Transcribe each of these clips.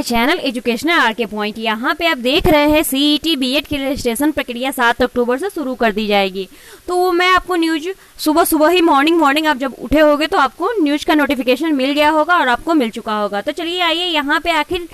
Channel educational R K point. यहाँ पे आप देख रहे हैं सीईटी बीएड की रजिस्ट्रेशन प्रक्रिया 7 अक्टूबर से शुरू कर दी जाएगी। तो वो मैं आपको न्यूज सुबह ही मॉर्निंग आप जब उठे होगे तो आपको न्यूज का नोटिफिकेशन मिल गया होगा और आपको मिल चुका होगा। तो चलिए आइए यहाँ पे आखिर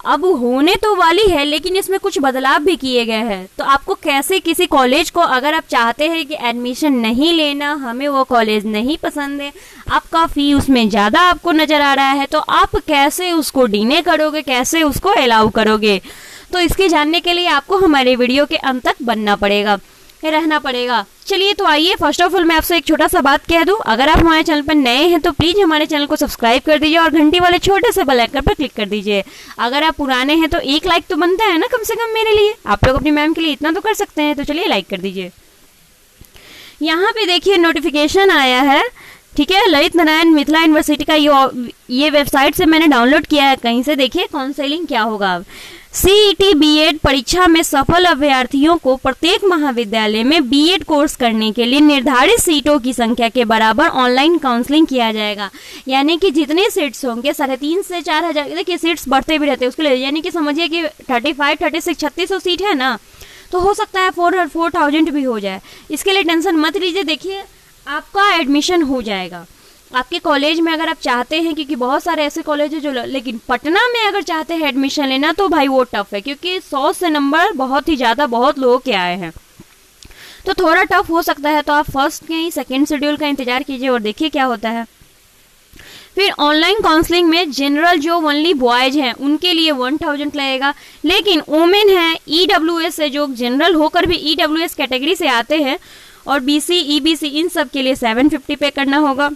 अब होने तो वाली है लेकिन इसमें कुछ बदलाव भी किए गए हैं। तो आपको कैसे किसी कॉलेज को अगर आप चाहते हैं कि एडमिशन नहीं लेना, हमें वो कॉलेज नहीं पसंद है, आपका फी उसमें ज़्यादा आपको नज़र आ रहा है, तो आप कैसे उसको डिने करोगे, कैसे उसको अलाउ करोगे। तो इसके जानने के लिए आपको हमारे वीडियो के अंत तक रहना पड़ेगा। चलिए तो आइए, फर्स्ट ऑफ ऑल मैं आपसे एक छोटा सा बात कह दूं, अगर आप हमारे चैनल पर नए हैं तो प्लीज हमारे चैनल को सब्सक्राइब कर दीजिए और घंटी वाले छोटे से बेल आइकन पर क्लिक कर दीजिए। अगर आप पुराने हैं तो एक लाइक तो बनता है ना कम से कम मेरे लिए, आप लोग अपनी मैम के लिए इतना तो कर सकते हैं। तो चलिए लाइक कर दीजिए। यहाँ पे देखिए नोटिफिकेशन आया है, ठीक है, ललित नारायण मिथिला यूनिवर्सिटी का ये वेबसाइट से मैंने डाउनलोड किया है कहीं से। देखिए काउंसलिंग क्या होगा। सीईटी बीएड परीक्षा में सफल अभ्यर्थियों को प्रत्येक महाविद्यालय में बीएड कोर्स करने के लिए निर्धारित सीटों की संख्या के बराबर ऑनलाइन काउंसलिंग किया जाएगा। यानी कि जितने सीट्स होंगे 3,500 से 4,000, देखिए सीट्स बढ़ते भी रहते हैं उसके लिए, यानी कि समझिए कि 35, 36, 3600 सीट है ना, तो हो सकता है 4,000 भी हो जाए। इसके लिए टेंशन मत लीजिए। देखिए आपका एडमिशन हो जाएगा आपके कॉलेज में अगर आप चाहते हैं, क्योंकि बहुत सारे ऐसे कॉलेज हैं जो, लेकिन पटना में अगर चाहते हैं एडमिशन लेना तो भाई वो टफ है, क्योंकि 100 से नंबर बहुत ही ज़्यादा बहुत लोगों के आए हैं, तो थोड़ा टफ हो सकता है। तो आप फर्स्ट के ही सेकेंड शेड्यूल का इंतजार कीजिए और देखिए क्या होता है। फिर ऑनलाइन काउंसलिंग में जनरल जो ओनली बॉयज हैं उनके लिए 1,000 लगेगा, लेकिन वुमेन है ईडब्ल्यूएस से जो जनरल होकर भी ईडब्ल्यूएस कैटेगरी से आते हैं और बीसी ईबीसी इन सब के लिए 750 पे करना होगा।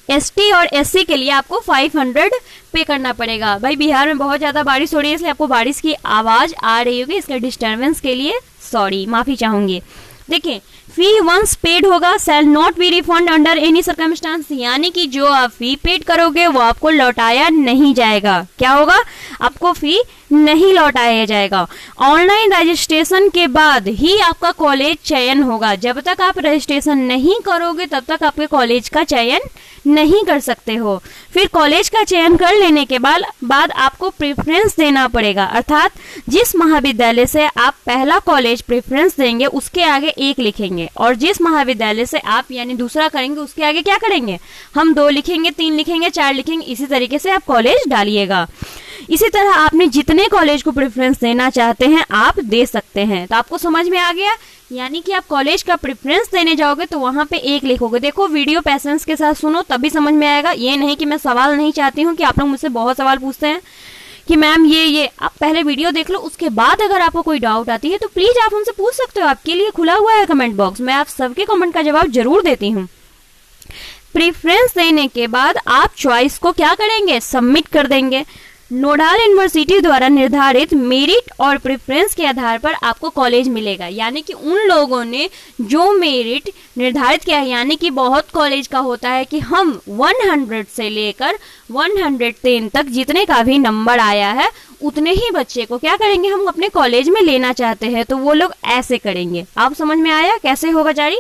एसटी और एससी के लिए आपको 500 पे करना पड़ेगा। भाई बिहार में बहुत ज़्यादा बारिश हो रही है इसलिए आपको बारिश की आवाज़ आ रही होगी, इसके डिस्टर्बेंस के लिए सॉरी, माफ़ी चाहूँगी। देखिए फी वंस पेड होगा shall not be refund under any circumstance, यानी कि जो आप फी पेड करोगे वो आपको लौटाया नहीं जाएगा। क्या होगा? आपको फी नहीं लौटाया जाएगा। ऑनलाइन रजिस्ट्रेशन के बाद ही आपका कॉलेज चयन होगा। जब तक आप रजिस्ट्रेशन नहीं करोगे तब तक आपके कॉलेज का चयन नहीं कर सकते हो। फिर कॉलेज का चयन कर लेने के बाद आपको प्रेफरेंस देना पड़ेगा, अर्थात जिस महाविद्यालय से आप पहला कॉलेज प्रेफरेंस देंगे उसके आगे 1 लिखेंगे, और जिस महाविद्यालय से आप यानी दूसरा करेंगे उसके आगे क्या करेंगे, हम 2 लिखेंगे, 3 लिखेंगे, 4 लिखेंगे। इसी तरीके से आप कॉलेज डालिएगा। इसी तरह आपने जितने कॉलेज को प्रेफरेंस देना चाहते हैं आप दे सकते हैं। तो आपको समझ में आ गया, यानी कि आप कॉलेज का प्रेफरेंस देने जाओगे तो वहां पे 1 लिखोगे। देखो वीडियो पैसेंस के साथ सुनो तभी समझ में आएगा। ये नहीं कि मैं सवाल नहीं चाहती हूँ, कि आप लोग मुझसे बहुत सवाल पूछते हैं कि मैम ये आप पहले वीडियो देख लो, उसके बाद अगर आपको कोई डाउट आती है तो प्लीज आप हमसे पूछ सकते हो। आपके लिए खुला हुआ है कमेंट बॉक्स, मैं आप सबके कमेंट का जवाब जरूर देती हूँ। प्रेफरेंस देने के बाद आप चॉइस को क्या करेंगे, सबमिट कर देंगे। नोडाल यूनिवर्सिटी द्वारा निर्धारित मेरिट और प्रेफरेंस के आधार पर आपको कॉलेज मिलेगा। यानी कि उन लोगों ने जो मेरिट निर्धारित किया है, यानी कि बहुत कॉलेज का होता है कि हम 100 से लेकर 110 तक जितने का भी नंबर आया है उतने ही बच्चे को क्या करेंगे, हम अपने कॉलेज में लेना चाहते हैं, तो वो लोग ऐसे करेंगे। आप समझ में आया कैसे होगा जारी।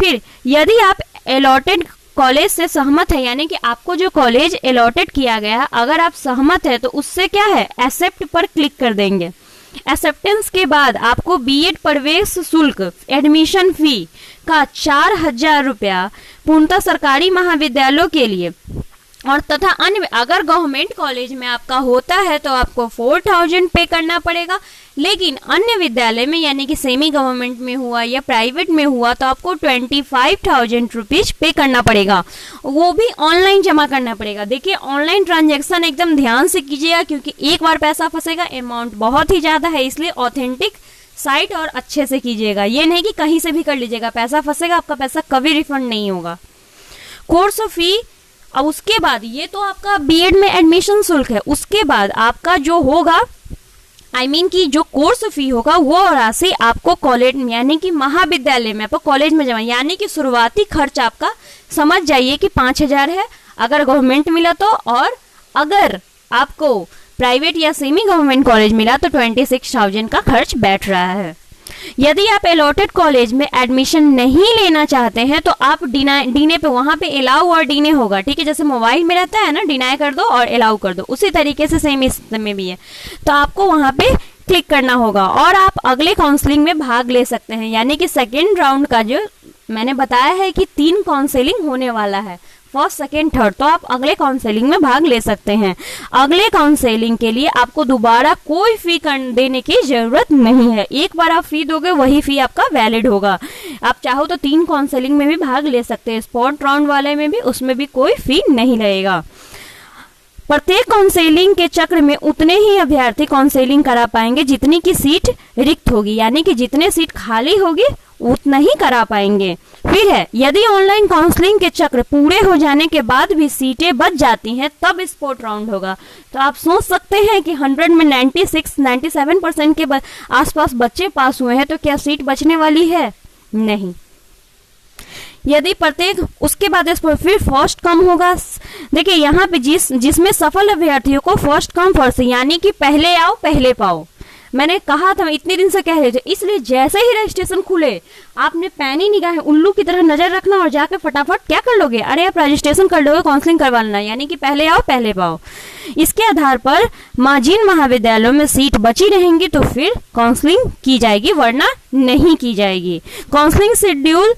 फिर यदि आप अलॉटेड कॉलेज से सहमत है, यानी कि आपको जो कॉलेज अलॉटेड किया गया है अगर आप सहमत है तो उससे क्या है, एक्सेप्ट पर क्लिक कर देंगे। एक्सेप्टेंस के बाद आपको बीएड प्रवेश शुल्क एडमिशन फी का 4,000 रुपया पूर्णतः सरकारी महाविद्यालयों के लिए और तथा अन्य, अगर गवर्नमेंट कॉलेज में आपका होता है तो आपको 4,000 पे करना पड़ेगा, लेकिन अन्य विद्यालय में यानी कि सेमी गवर्नमेंट में हुआ या प्राइवेट में हुआ तो आपको 25,000 रुपीज पे करना पड़ेगा, वो भी ऑनलाइन जमा करना पड़ेगा। देखिए ऑनलाइन ट्रांजैक्शन एकदम ध्यान से कीजिएगा, क्योंकि एक बार पैसा फंसेगा, अमाउंट बहुत ही ज़्यादा है, इसलिए ऑथेंटिक साइट और अच्छे से कीजिएगा। ये नहीं कि कहीं से भी कर लीजिएगा, पैसा फंसेगा, आपका पैसा कभी रिफंड नहीं होगा। कोर्स फी, अब उसके बाद ये तो आपका बीएड में एडमिशन शुल्क है, उसके बाद आपका जो होगा कि जो कोर्स फी होगा वो राशि आपको कॉलेज यानी कि महाविद्यालय में आपको कॉलेज में जमा, यानी कि शुरुआती खर्च आपका समझ जाइए कि 5,000 है अगर गवर्नमेंट मिला तो, और अगर आपको प्राइवेट या सेमी गवर्नमेंट कॉलेज मिला तो 26,000 का खर्च बैठ रहा है। यदि आप अलॉटेड कॉलेज में एडमिशन नहीं लेना चाहते हैं तो आप डीने पे, वहां पे अलाउ और डीने होगा, ठीक है, जैसे मोबाइल में रहता है ना, डिनाई कर दो और अलाउ कर दो, उसी तरीके से सेम इसमें भी है। तो आपको वहां पे क्लिक करना होगा और आप अगले काउंसलिंग में भाग ले सकते हैं। यानी कि सेकेंड राउंड का जो मैंने बताया है कि 3 काउंसलिंग होने वाला है, फर्स्ट, सेकेंड, थर्ड, तो आप अगले काउंसलिंग में भाग ले सकते हैं। अगले काउंसलिंग के लिए आपको दोबारा कोई फी देने की जरूरत नहीं है। एक बार आप फी दोगे वही फी आपका वैलिड होगा। आप चाहो तो 3 काउंसलिंग में भी भाग ले सकते हैं, स्पॉट राउंड वाले में भी, उसमें भी कोई फी नहीं लगेगा। प्रत्येक काउंसलिंग के चक्र में उतने ही अभ्यर्थी काउंसलिंग करा पाएंगे जितनी की सीट रिक्त होगी, यानी कि जितने सीट खाली होगी उतना ही करा पाएंगे। फिर है, यदि ऑनलाइन काउंसलिंग के चक्र पूरे हो जाने के बाद भी सीटें बच जाती हैं तब स्पॉट राउंड होगा। तो आप सोच सकते हैं कि 100 में 96-97% के आसपास बच्चे पास हुए हैं, तो क्या सीट बचने वाली है? नहीं। यदि प्रत्येक उसके बाद फिर फर्स्ट कम होगा। देखिए यहाँ पे जिसमें सफल अभ्यर्थियों को फर्स्ट कम फर्स्ट, यानी कि पहले आओ पहले पाओ, मैंने कहा था, इतने दिन से कह रहे थे, इसलिए जैसे ही रजिस्ट्रेशन खुले आपने पैनी निगाहें उल्लू की तरह नजर रखना और जाकर फटाफट क्या कर लोगे, अरे आप रजिस्ट्रेशन कर लोगे, काउंसलिंग करवा लेना, यानी कि पहले आओ पहले पाओ। इसके आधार पर जिन महाविद्यालयों में सीट बची रहेंगी तो फिर काउंसलिंग की जाएगी, वरना नहीं की जाएगी। काउंसलिंग शेड्यूल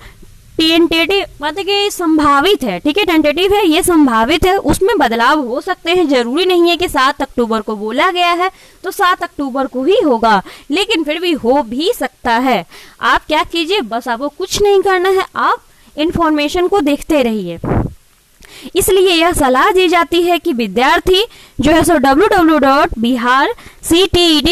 टेंटेटिव, मतलब कि संभावित है, ठीक है, टेंटेटिव है, ये संभावित है, उसमें बदलाव हो सकते हैं। जरूरी नहीं है कि 7 अक्टूबर को बोला गया है तो 7 अक्टूबर को ही होगा, लेकिन फिर भी हो भी सकता है। आप क्या कीजिए, बस आपको कुछ नहीं करना है, आप इंफॉर्मेशन को देखते रहिए। इसलिए यह सलाह दी जाती है कि विद्यार्थी जो है सो www.biharctet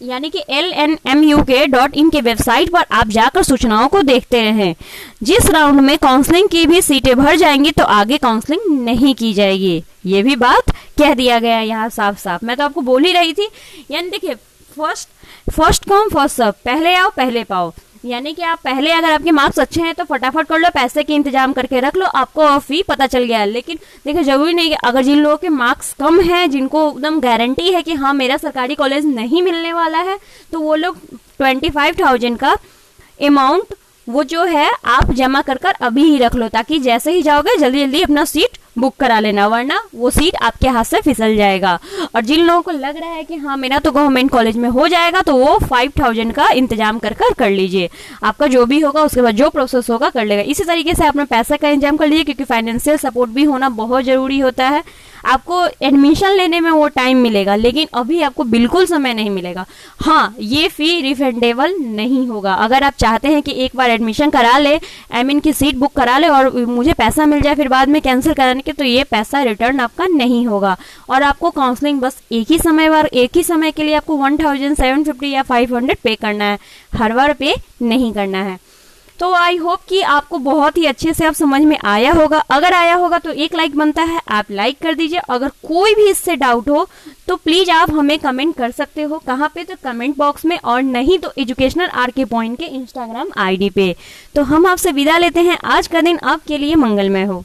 यानी कि lnmuk.in के वेबसाइट पर आप जाकर सूचनाओं को देखते रहें। जिस राउंड में काउंसलिंग की भी सीटें भर जाएंगी तो आगे काउंसलिंग नहीं की जाएगी, ये भी बात कह दिया गया है यहाँ साफ साफ। मैं तो आपको बोल ही रही थी। यानी देखिए, फर्स्ट कम फर्स्ट सर्व, पहले आओ पहले पाओ, यानी कि आप पहले, अगर आपके मार्क्स अच्छे हैं तो फटाफट कर लो, पैसे के इंतजाम करके रख लो, आपको फी पता चल गया। लेकिन देखिए, जरूरी नहीं कि अगर जिन लोगों के मार्क्स कम हैं, जिनको एकदम गारंटी है कि हाँ मेरा सरकारी कॉलेज नहीं मिलने वाला है, तो वो लोग 25,000 का अमाउंट वो जो है आप जमा कर अभी ही रख लो, ताकि जैसे ही जाओगे जल्दी जल्दी अपना सीट बुक करा लेना, वरना वो सीट आपके हाथ से फिसल जाएगा। और जिन लोगों को लग रहा है कि हाँ मेरा तो गवर्नमेंट कॉलेज में हो जाएगा, तो वो 5,000 का इंतजाम कर लीजिए। आपका जो भी होगा उसके बाद जो प्रोसेस होगा कर लेगा। इसी तरीके से अपना पैसा का इंतजाम कर लीजिए, क्योंकि फाइनेंशियल सपोर्ट भी होना बहुत जरूरी होता है। आपको एडमिशन लेने में वो टाइम मिलेगा, लेकिन अभी आपको बिल्कुल समय नहीं मिलेगा। हाँ, ये फी रिफंडेबल नहीं होगा। अगर आप चाहते हैं कि एक बार एडमिशन करा ले, एडमिन की सीट बुक करा ले और मुझे पैसा मिल जाए फिर बाद में कैंसिल कराने के, तो ये पैसा रिटर्न आपका नहीं होगा। और आपको काउंसलिंग बस एक ही समय के लिए आपको 1,750 या 500 पे करना है, हर बार पे नहीं करना है। तो आई होप कि आपको बहुत ही अच्छे से अब समझ में आया होगा। अगर आया होगा तो एक लाइक बनता है, आप लाइक कर दीजिए। अगर कोई भी इससे डाउट हो तो प्लीज आप हमें कमेंट कर सकते हो। कहाँ पे? तो कमेंट बॉक्स में, और नहीं तो एजुकेशनल RK पॉइंट के इंस्टाग्राम ID पे। तो हम आपसे विदा लेते हैं। आज का दिन आपके लिए मंगलमय हो।